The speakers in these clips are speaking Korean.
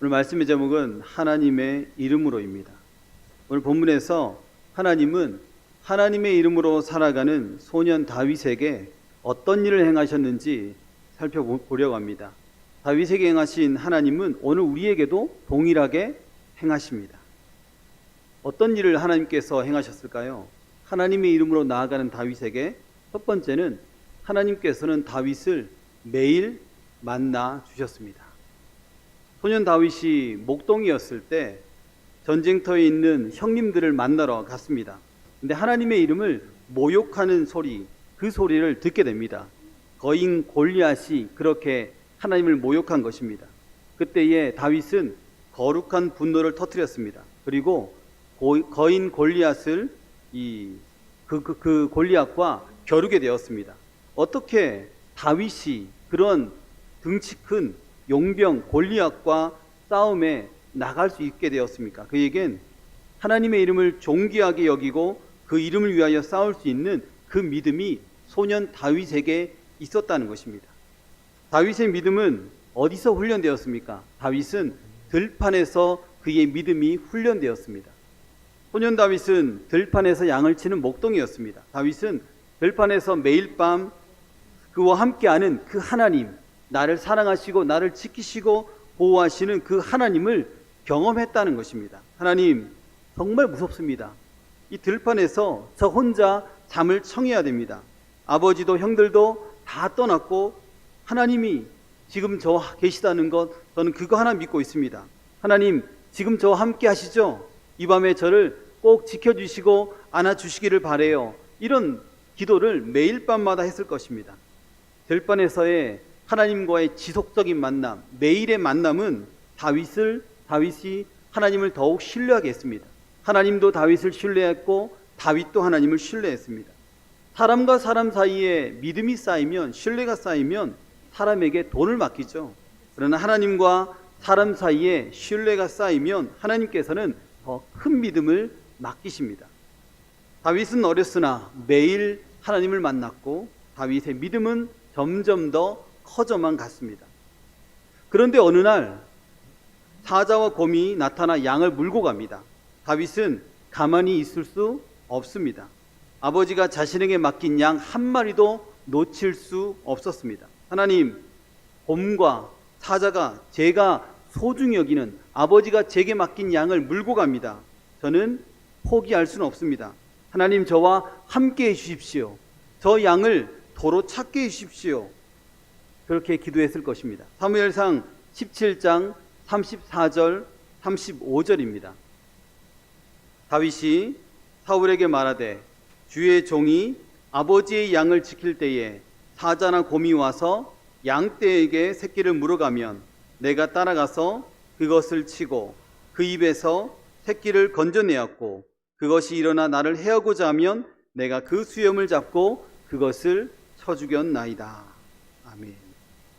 오늘 말씀의 제목은 하나님의 이름으로입니다. 오늘 본문에서 하나님은 하나님의 이름으로 살아가는 소년 다윗에게 어떤 일을 행하셨는지 살펴보려고 합니다. 다윗에게 행하신 하나님은 오늘 우리에게도 동일하게 행하십니다. 어떤 일을 하나님께서 행하셨을까요? 하나님의 이름으로 나아가는 다윗에게 첫 번째는 하나님께서는 다윗을 매일 만나 주셨습니다. 소년 다윗이 목동이었을 때 전쟁터에 있는 형님들을 만나러 갔습니다. 근데 하나님의 이름을 모욕하는 소리, 그 소리를 듣게 됩니다. 거인 골리앗이 그렇게 하나님을 모욕한 것입니다. 그때에 다윗은 거룩한 분노를 터뜨렸습니다. 그리고 거인 골리앗을 그 골리앗과 겨루게 되었습니다. 어떻게 다윗이 그런 등치 큰 용병 골리앗과 싸움에 나갈 수 있게 되었습니까? 그에겐 하나님의 이름을 존귀하게 여기고 그 이름을 위하여 싸울 수 있는 그 믿음이 소년 다윗에게 있었다는 것입니다. 다윗의 믿음은 어디서 훈련되었습니까? 다윗은 들판에서 그의 믿음이 훈련되었습니다. 소년 다윗은 들판에서 양을 치는 목동이었습니다. 다윗은 들판에서 매일 밤 그와 함께하는 그 하나님, 나를 사랑하시고 나를 지키시고 보호하시는 그 하나님을 경험했다는 것입니다. 하나님 정말 무섭습니다. 이 들판에서 저 혼자 잠을 청해야 됩니다. 아버지도 형들도 다 떠났고 하나님이 지금 저와 계시다는 것, 저는 그거 하나 믿고 있습니다. 하나님 지금 저와 함께 하시죠? 이 밤에 저를 꼭 지켜주시고 안아주시기를 바라요. 이런 기도를 매일 밤마다 했을 것입니다. 들판에서의 하나님과의 지속적인 만남, 매일의 만남은 다윗이 하나님을 더욱 신뢰하게 했습니다. 하나님도 다윗을 신뢰했고 다윗도 하나님을 신뢰했습니다. 사람과 사람 사이에 믿음이 쌓이면, 신뢰가 쌓이면 사람에게 돈을 맡기죠. 그러나 하나님과 사람 사이에 신뢰가 쌓이면 하나님께서는 더 큰 믿음을 맡기십니다. 다윗은 어렸으나 매일 하나님을 만났고 다윗의 믿음은 점점 더 커져만 갔습니다. 그런데 어느 날 사자와 곰이 나타나 양을 물고 갑니다. 다윗은 가만히 있을 수 없습니다. 아버지가 자신에게 맡긴 양 한 마리도 놓칠 수 없었습니다. 하나님, 곰과 사자가 제가 소중히 여기는 아버지가 제게 맡긴 양을 물고 갑니다. 저는 포기할 수는 없습니다. 하나님 저와 함께 해주십시오. 저 양을 도로 찾게 해주십시오. 그렇게 기도했을 것입니다. 사무엘상 17장 34절 35절입니다. 다윗이 사울에게 말하되 주의 종이 아버지의 양을 지킬 때에 사자나 곰이 와서 양떼에게 새끼를 물어가면 내가 따라가서 그것을 치고 그 입에서 새끼를 건져내었고 그것이 일어나 나를 해하고자 하면 내가 그 수염을 잡고 그것을 쳐 죽였나이다. 아멘.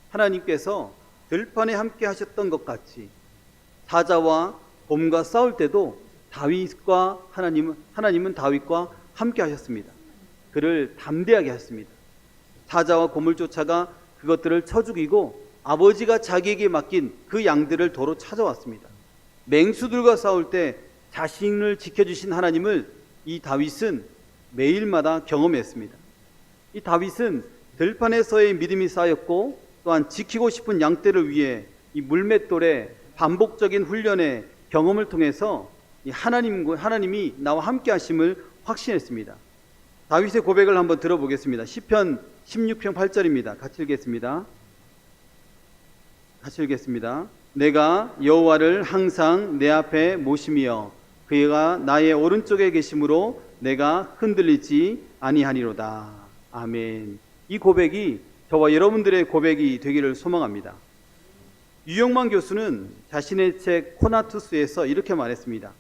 하나님께서 들판에 함께 하셨던 것 같이 사자와 곰과 싸울 때도 하나님은 다윗과 함께 하셨습니다. 그를 담대하게 하셨습니다. 사자와 곰을 쫓아가 그것들을 쳐 죽이고 아버지가 자기에게 맡긴 그 양들을 도로 찾아왔습니다. 맹수들과 싸울 때 자신을 지켜주신 하나님을 이 다윗은 매일마다 경험했습니다. 이 다윗은 들판에서의 믿음이 쌓였고 또한 지키고 싶은 양떼를 위해 이 물맷돌의 반복적인 훈련의 경험을 통해서 이 하나님이 나와 함께 하심을 확신했습니다. 다윗의 고백을 한번 들어보겠습니다. 시편 16편 8절입니다. 같이 읽겠습니다. 내가 여호와를 항상 내 앞에 모시며 그가 나의 오른쪽에 계심으로 내가 흔들리지 아니하니로다. 아멘. 이 고백이 저와 여러분들의 고백이 되기를 소망합니다. 유영만 교수는 자신의 책 코나투스에서 이렇게 말했습니다.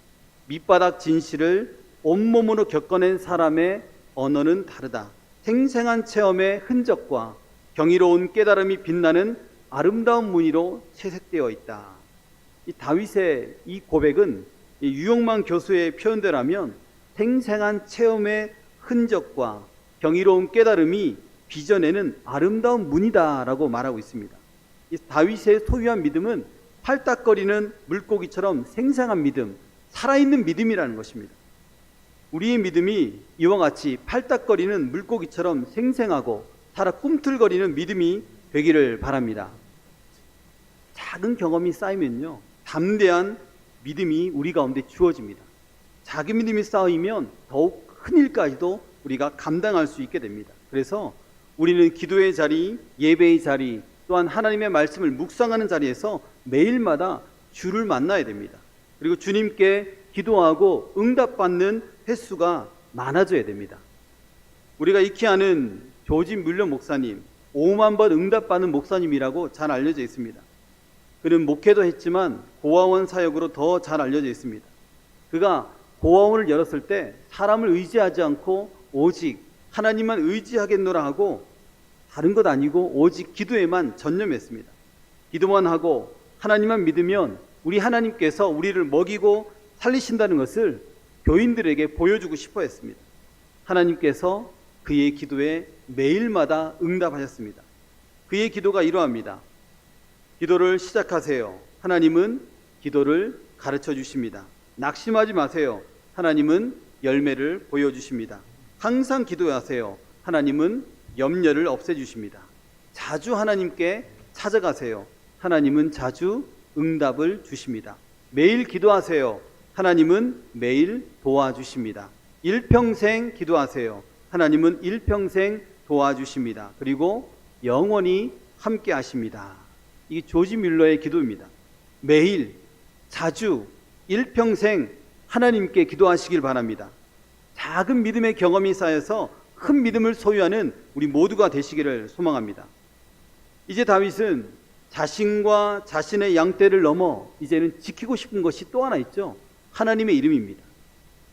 밑바닥 진실을 온몸으로 겪어낸 사람의 언어는 다르다. 생생한 체험의 흔적과 경이로운 깨달음이 빛나는 아름다운 무늬로 채색되어 있다. 이 다윗의 이 고백은 이 유영만 교수의 표현대로라면 생생한 체험의 흔적과 경이로운 깨달음이 빚어내는 아름다운 문이다라고 말하고 있습니다. 이 다윗의 소유한 믿음은 팔딱거리는 물고기처럼 생생한 믿음, 살아있는 믿음이라는 것입니다. 우리의 믿음이 이와 같이 팔딱거리는 물고기처럼 생생하고 살아 꿈틀거리는 믿음이 되기를 바랍니다. 작은 경험이 쌓이면요, 담대한 믿음이 우리 가운데 주어집니다. 작은 믿음이 쌓이면 더욱 큰 일까지도 우리가 감당할 수 있게 됩니다. 그래서 우리는 기도의 자리, 예배의 자리, 또한 하나님의 말씀을 묵상하는 자리에서 매일마다 주를 만나야 됩니다. 그리고 주님께 기도하고 응답받는 횟수가 많아져야 됩니다. 우리가 익히 아는 조지 뮬러 목사님, 5만 번 응답받는 목사님이라고 잘 알려져 있습니다. 그는 목회도 했지만 고아원 사역으로 더 잘 알려져 있습니다. 그가 고아원을 열었을 때 사람을 의지하지 않고 오직 하나님만 의지하겠노라 하고 다른 것 아니고 오직 기도에만 전념했습니다. 기도만 하고 하나님만 믿으면 우리 하나님께서 우리를 먹이고 살리신다는 것을 교인들에게 보여주고 싶어 했습니다. 하나님께서 그의 기도에 매일마다 응답하셨습니다. 그의 기도가 이러합니다. 기도를 시작하세요. 하나님은 기도를 가르쳐 주십니다. 낙심하지 마세요. 하나님은 열매를 보여주십니다. 항상 기도하세요. 하나님은 염려를 없애주십니다. 자주 하나님께 찾아가세요. 하나님은 자주 응답을 주십니다. 매일 기도하세요. 하나님은 매일 도와주십니다. 일평생 기도하세요. 하나님은 일평생 도와주십니다. 그리고 영원히 함께 하십니다. 이게 조지 뮬러의 기도입니다. 매일, 자주, 일평생 하나님께 기도하시길 바랍니다. 작은 믿음의 경험이 쌓여서 큰 믿음을 소유하는 우리 모두가 되시기를 소망합니다. 이제 다윗은 자신과 자신의 양떼를 넘어 이제는 지키고 싶은 것이 또 하나 있죠. 하나님의 이름입니다.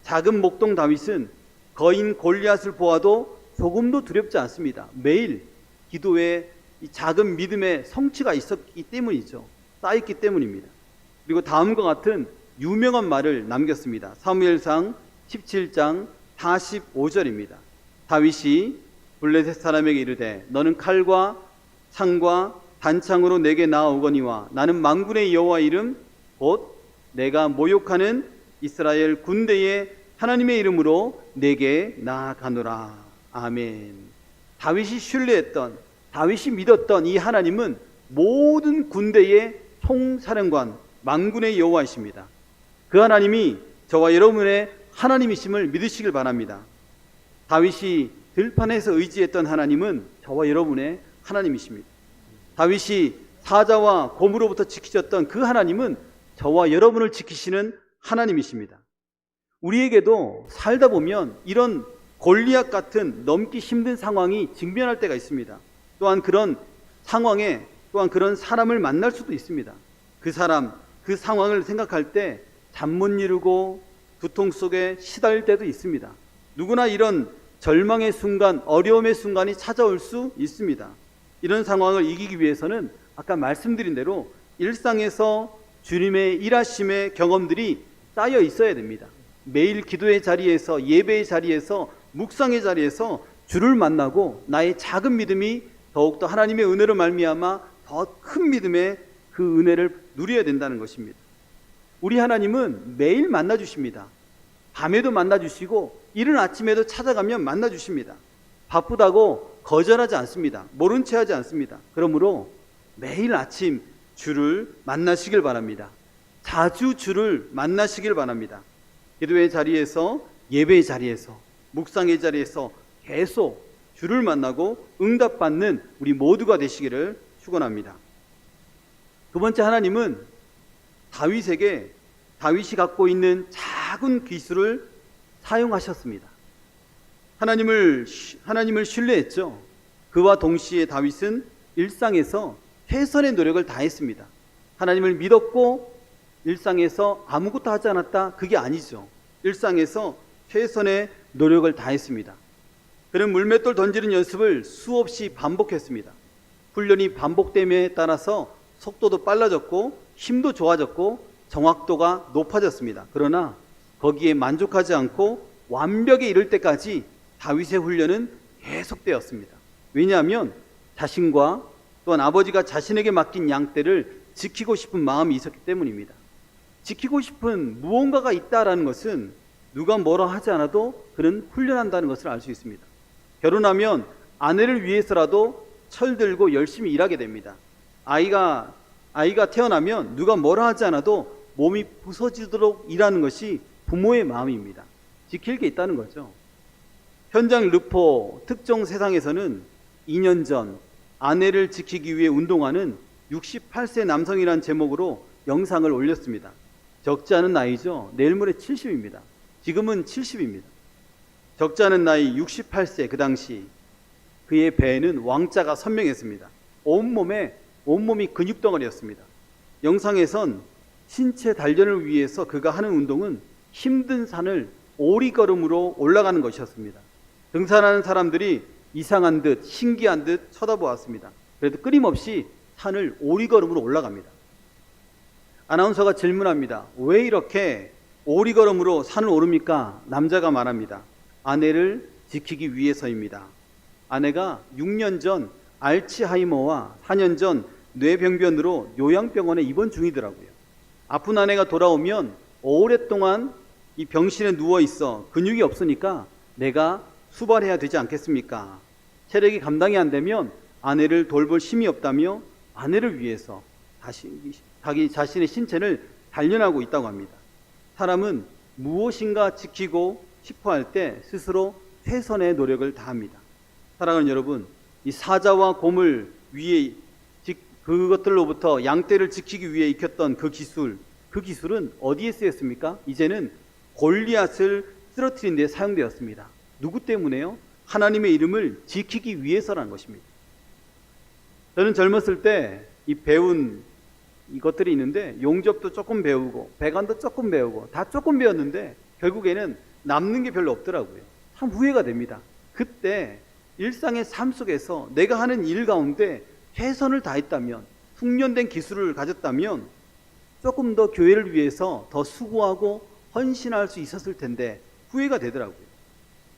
작은 목동 다윗은 거인 골리앗을 보아도 조금도 두렵지 않습니다. 매일 기도에 이 작은 믿음의 성취가 있었기 때문이죠. 쌓였기 때문입니다. 그리고 다음과 같은 유명한 말을 남겼습니다. 사무엘상 17장 45절입니다. 다윗이 블레셋 사람에게 이르되 너는 칼과 창과 단창으로 내게 나아오거니와 나는 만군의 여호와 이름 곧 내가 모욕하는 이스라엘 군대의 하나님의 이름으로 내게 나아가노라. 아멘. 다윗이 신뢰했던, 다윗이 믿었던 이 하나님은 모든 군대의 총사령관, 만군의 여호와이십니다. 그 하나님이 저와 여러분의 하나님이심을 믿으시길 바랍니다. 다윗이 들판에서 의지했던 하나님은 저와 여러분의 하나님이십니다. 다윗이 사자와 곰으로부터 지키셨던 그 하나님은 저와 여러분을 지키시는 하나님이십니다. 우리에게도 살다 보면 이런 골리앗 같은 넘기 힘든 상황이 직면할 때가 있습니다. 또한 그런 상황에 또한 그런 사람을 만날 수도 있습니다. 그 사람, 그 상황을 생각할 때 잠 못 이루고 두통 속에 시달릴 때도 있습니다. 누구나 이런 절망의 순간, 어려움의 순간이 찾아올 수 있습니다. 이런 상황을 이기기 위해서는 아까 말씀드린 대로 일상에서 주님의 일하심의 경험들이 쌓여 있어야 됩니다. 매일 기도의 자리에서, 예배의 자리에서, 묵상의 자리에서 주를 만나고 나의 작은 믿음이 더욱더 하나님의 은혜로 말미암아 더 큰 믿음의 그 은혜를 누려야 된다는 것입니다. 우리 하나님은 매일 만나주십니다. 밤에도 만나주시고 이른 아침에도 찾아가면 만나주십니다. 바쁘다고 거절하지 않습니다. 모른 채 하지 않습니다. 그러므로 매일 아침 주를 만나시길 바랍니다. 자주 주를 만나시길 바랍니다. 기도의 자리에서, 예배의 자리에서, 묵상의 자리에서 계속 주를 만나고 응답받는 우리 모두가 되시기를 축원합니다. 두 번째, 하나님은 다윗이 갖고 있는 작은 기술을 사용하셨습니다. 하나님을 신뢰했죠. 그와 동시에 다윗은 일상에서 최선의 노력을 다했습니다. 하나님을 믿었고 일상에서 아무것도 하지 않았다? 그게 아니죠. 일상에서 최선의 노력을 다했습니다. 그는 물맷돌 던지는 연습을 수없이 반복했습니다. 훈련이 반복됨에 따라서 속도도 빨라졌고 힘도 좋아졌고 정확도가 높아졌습니다. 그러나 거기에 만족하지 않고 완벽에 이를 때까지 다윗의 훈련은 계속되었습니다. 왜냐하면 자신과 또한 아버지가 자신에게 맡긴 양떼를 지키고 싶은 마음이 있었기 때문입니다. 지키고 싶은 무언가가 있다라는 것은 누가 뭐라 하지 않아도 그는 훈련한다는 것을 알 수 있습니다. 결혼하면 아내를 위해서라도 철들고 열심히 일하게 됩니다. 아이가 태어나면 누가 뭐라 하지 않아도 몸이 부서지도록 일하는 것이 부모의 마음입니다. 지킬 게 있다는 거죠. 현장 르포 특종 세상에서는 2년 전 아내를 지키기 위해 운동하는 68세 남성이라는 제목으로 영상을 올렸습니다. 적지 않은 나이죠. 내일 모레 70입니다. 지금은 70입니다. 적지 않은 나이 68세 그 당시 그의 배에는 왕자가 선명했습니다. 온몸이 근육덩어리였습니다. 영상에선 신체 단련을 위해서 그가 하는 운동은 힘든 산을 오리걸음으로 올라가는 것이었습니다. 등산하는 사람들이 이상한 듯 신기한 듯 쳐다보았습니다. 그래도 끊임없이 산을 오리걸음으로 올라갑니다. 아나운서가 질문합니다. 왜 이렇게 오리걸음으로 산을 오릅니까? 남자가 말합니다. 아내를 지키기 위해서입니다. 아내가 6년 전 알츠하이머와 4년 전 뇌병변으로 요양병원에 입원 중이더라고요. 아픈 아내가 돌아오면 오랫동안 이 병실에 누워 있어 근육이 없으니까 내가 수발해야 되지 않겠습니까? 체력이 감당이 안 되면 아내를 돌볼 힘이 없다며 아내를 위해서 자기 자신의 신체를 단련하고 있다고 합니다. 사람은 무엇인가 지키고 싶어 할 때 스스로 최선의 노력을 다합니다. 사랑하는 여러분, 이 사자와 곰을 위해 그것들로부터 양떼를 지키기 위해 익혔던 그 기술은 어디에 쓰였습니까? 이제는 골리앗을 쓰러뜨린 데 사용되었습니다. 누구 때문에요? 하나님의 이름을 지키기 위해서라는 것입니다. 저는 젊었을 때 이 배운 이것들이 있는데 용접도 조금 배우고 배관도 조금 배우고 다 조금 배웠는데 결국에는 남는 게 별로 없더라고요. 참 후회가 됩니다. 그때 일상의 삶 속에서 내가 하는 일 가운데 최선을 다했다면, 숙련된 기술을 가졌다면 조금 더 교회를 위해서 더 수고하고 헌신할 수 있었을 텐데 후회가 되더라고요.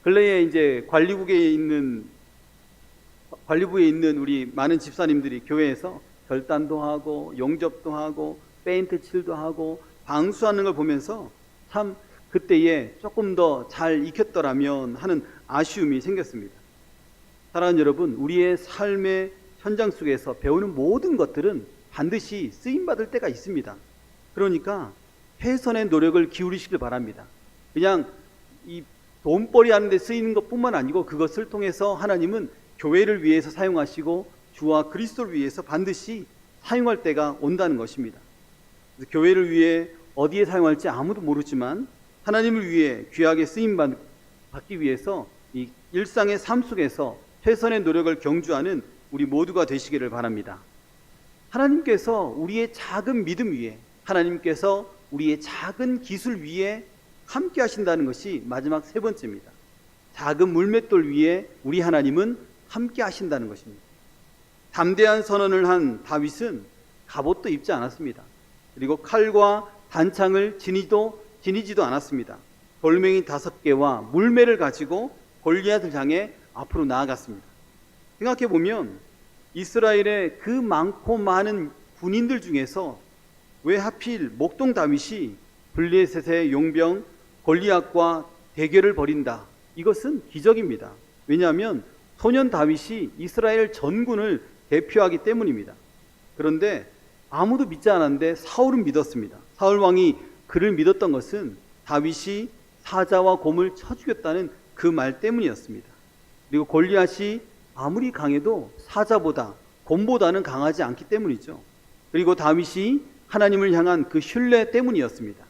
근래에 이제 관리부에 있는 우리 많은 집사님들이 교회에서 결단도 하고 용접도 하고 페인트 칠도 하고 방수하는 걸 보면서 참 그때에 조금 더 잘 익혔더라면 하는 아쉬움이 생겼습니다. 사랑하는 여러분, 우리의 삶의 현장 속에서 배우는 모든 것들은 반드시 쓰임받을 때가 있습니다. 그러니까 최선의 노력을 기울이시길 바랍니다. 그냥 이 돈벌이 하는 데 쓰이는 것뿐만 아니고 그것을 통해서 하나님은 교회를 위해서 사용하시고 주와 그리스도를 위해서 반드시 사용할 때가 온다는 것입니다. 그래서 교회를 위해 어디에 사용할지 아무도 모르지만 하나님을 위해 귀하게 쓰임받기 위해서 이 일상의 삶 속에서 최선의 노력을 경주하는 우리 모두가 되시기를 바랍니다. 하나님께서 우리의 작은 믿음 위에, 하나님께서 우리의 작은 기술 위에 함께 하신다는 것이 마지막 세 번째입니다. 작은 물맷돌 위에 우리 하나님은 함께 하신다는 것입니다. 담대한 선언을 한 다윗은 갑옷도 입지 않았습니다. 그리고 칼과 단창을 지니지도 않았습니다. 돌멩이 5개와 물매를 가지고 골리앗을 향해 앞으로 나아갔습니다. 생각해보면 이스라엘의 그 많고 많은 군인들 중에서 왜 하필 목동 다윗이 블레셋의 용병 골리앗과 대결을 벌인다? 이것은 기적입니다. 왜냐하면 소년 다윗이 이스라엘 전군을 대표하기 때문입니다. 그런데 아무도 믿지 않았는데 사울은 믿었습니다. 사울 왕이 그를 믿었던 것은 다윗이 사자와 곰을 쳐 죽였다는 그 말 때문이었습니다. 그리고 골리앗이 아무리 강해도 사자보다 곰보다는 강하지 않기 때문이죠. 그리고 다윗이 하나님을 향한 그 신뢰 때문이었습니다.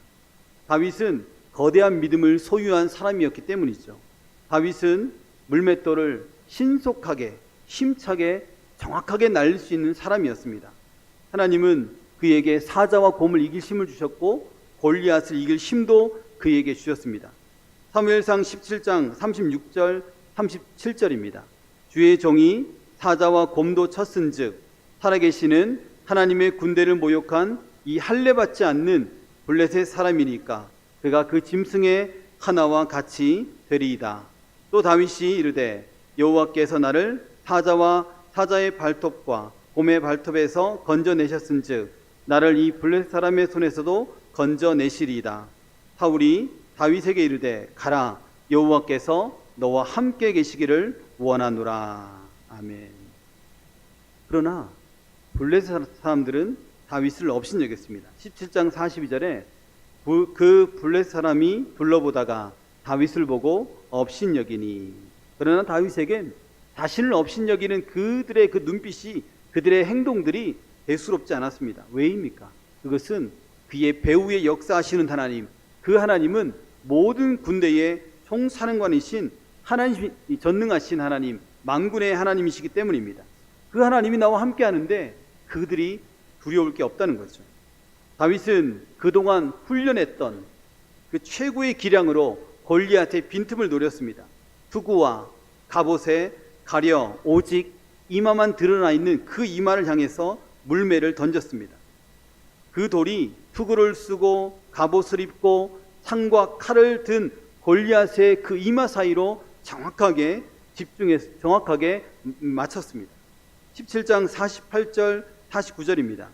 다윗은 거대한 믿음을 소유한 사람이었기 때문이죠. 다윗은 물맷돌을 신속하게, 힘차게, 정확하게 날릴 수 있는 사람이었습니다. 하나님은 그에게 사자와 곰을 이길 힘을 주셨고 골리앗을 이길 힘도 그에게 주셨습니다. 사무엘상 17장 36절 37절입니다. 주의 종이 사자와 곰도 쳤은즉 살아계시는 하나님의 군대를 모욕한 이 할례받지 않는 블레셋 사람이니까 그가 그 짐승의 하나와 같이 되리이다. 또 다윗이 이르되 여호와께서 나를 사자의 발톱과 곰의 발톱에서 건져내셨은즉 나를 이 블레셋 사람의 손에서도 건져내시리이다. 사울이 다윗에게 이르되 가라, 여호와께서 너와 함께 계시기를 원하노라. 아멘. 그러나 블레셋 사람들은 다윗을 업신여겼습니다. 17장 42절에 그 블레셋 사람이 둘러보다가 다윗을 보고 업신여기니. 그러나 다윗에겐 자신을 업신여기는 그들의 그 눈빛이, 그들의 행동들이 대수롭지 않았습니다. 왜입니까? 그것은 그의 배후에 역사하시는 하나님, 그 하나님은 모든 군대의 총사령관이신 하나님, 전능하신 하나님, 만군의 하나님이시기 때문입니다. 그 하나님이 나와 함께 하는데 그들이 두려울 게 없다는 거죠. 다윗은 그동안 훈련했던 그 최고의 기량으로 골리앗의 빈틈을 노렸습니다. 투구와 갑옷에 가려 오직 이마만 드러나 있는 그 이마를 향해서 물매를 던졌습니다. 그 돌이 투구를 쓰고 갑옷을 입고 창과 칼을 든 골리앗의 그 이마 사이로 정확하게 맞췄습니다. 17장 48절 49절입니다.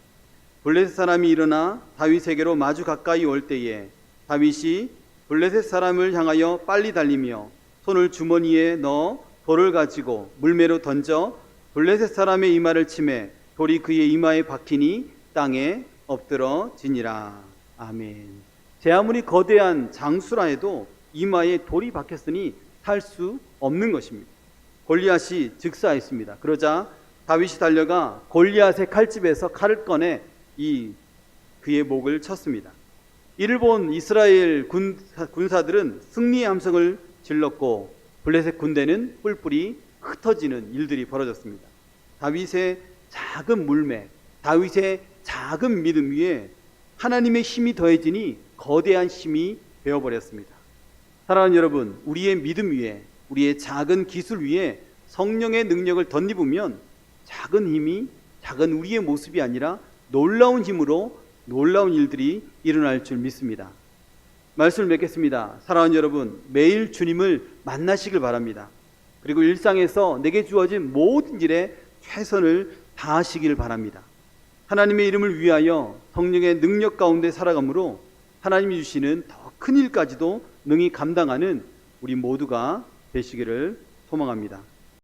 블레셋 사람이 일어나 다윗에게로 마주 가까이 올 때에 다윗이 블레셋 사람을 향하여 빨리 달리며 손을 주머니에 넣어 돌을 가지고 물매로 던져 블레셋 사람의 이마를 치매 돌이 그의 이마에 박히니 땅에 엎드러지니라. 아멘. 제 아무리 거대한 장수라 해도 이마에 돌이 박혔으니 살 수 없는 것입니다. 골리앗이 즉사했습니다. 그러자 다윗이 달려가 골리앗의 칼집에서 칼을 꺼내 그의 목을 쳤습니다. 이를 본 이스라엘 군사들은 승리의 함성을 질렀고 블레셋 군대는 뿔뿔이 흩어지는 일들이 벌어졌습니다. 다윗의 작은 물매, 다윗의 작은 믿음 위에 하나님의 힘이 더해지니 거대한 힘이 되어버렸습니다. 사랑하는 여러분, 우리의 믿음 위에, 우리의 작은 기술 위에 성령의 능력을 덧입으면 작은 힘이 작은 우리의 모습이 아니라 놀라운 힘으로 놀라운 일들이 일어날 줄 믿습니다. 말씀을 맺겠습니다. 사랑하는 여러분, 매일 주님을 만나시길 바랍니다. 그리고 일상에서 내게 주어진 모든 일에 최선을 다하시길 바랍니다. 하나님의 이름을 위하여 성령의 능력 가운데 살아가므로 하나님이 주시는 더 큰 일까지도 능히 감당하는 우리 모두가 되시기를 소망합니다.